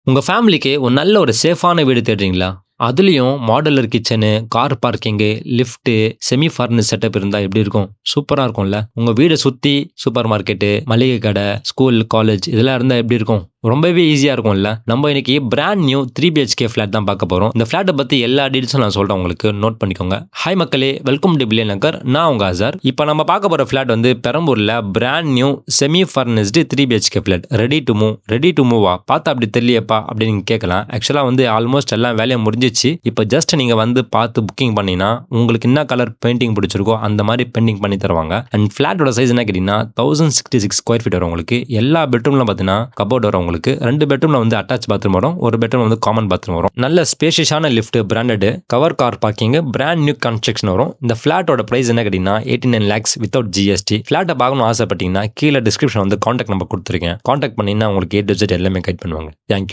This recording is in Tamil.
உங்க ஃபேமிலிக்கு ஒரு நல்ல ஒரு சேஃபான வீடு தேடுறீங்களா? அதுலயும் modular kitchen, car parking, lift, semi furnished setup இருந்தா எப்படி இருக்கும்? சூப்பரா இருக்கும்ல. உங்க வீட சுத்தி சூப்பர் மார்க்கெட்டு, மளிகை கடை, ஸ்கூல், காலேஜ் இதெல்லாம் இருந்தா எப்படி இருக்கும்? ரொம்பவே ஈஸியா இருக்கும்ல. நம்ம இன்னைக்கு பிராண்ட் நியூ 3 பிஹெச்கே ஃபிளாட் தான் பார்க்க போறோம். இந்த ஃபிளாட்ட பத்தி எல்லா டீடைல்ஸும் நான் சொல்றேன் உங்களுக்கு. நோட் பண்ணிக்கோங்க. ஹாய் மக்களே, வெல்கம் டு பில்லியன் நகர். நான் உங்க அசார். இப்போ நம்ம பார்க்க போற ஃபிளாட் வந்து பெரம்பூர்ல brand new semi furnished 3 BHK flat. Ready to move. Ready to மூவா? பார்த்தா அப்படி தெரியலையேப்பா அப்படின்னு நீங்க கேட்கலாம். ஆக்சுவலா வந்து ஆல்மோஸ்ட் எல்லா வேலையும் முடிஞ்சிச்சு. இப்போ ஜஸ்ட் நீங்க வந்து பார்த்து புக்கிங் பண்ணீங்கன்னா உங்களுக்கு என்ன கலர் பெயிண்டிங் பிடிச்சிருக்கோ அந்த மாதிரி பெயிண்டிங் பண்ணி தருவாங்க. அண்ட் ஃபிளாட்டோட சைஸ் என்ன கேட்டீங்கன்னா 1066 ஸ்கொயர் ஃபீட் வரும் உங்களுக்கு. எல்லா பெட்ரூம்ல பார்த்தீங்கன்னா கபோர்ட் வரும் உங்களுக்கு. 2 பெட்ரூம்ல வந்து அட்டாச் பாத்ரூம் வரும், ஒரு பெட்ரூம் வந்து காமன் பாத்ரூம் வரும். நல்ல ஸ்பேஷியஸான lift, branded cover car parking, brand new construction வரும். இந்த ஃபிளாட்டோட பிரைஸ் என்ன கேட்டீங்கன்னா 89 lakhs வித்வுட் ஜிஎஸ்டி. ஃபிளாட்டை பார்க்கணும் ஆசைப்பட்டீங்கன்னா கீழே டிஸ்கிரிப்ஷன் வந்து கான்டாக்ட் நம்பர் கொடுத்துருக்கேன். கான்டாக்ட் பண்ணீங்கன்னா உங்களுக்கு A to Z எல்லாமே கைட் பண்ணுவாங்க. தேங்க்யூ.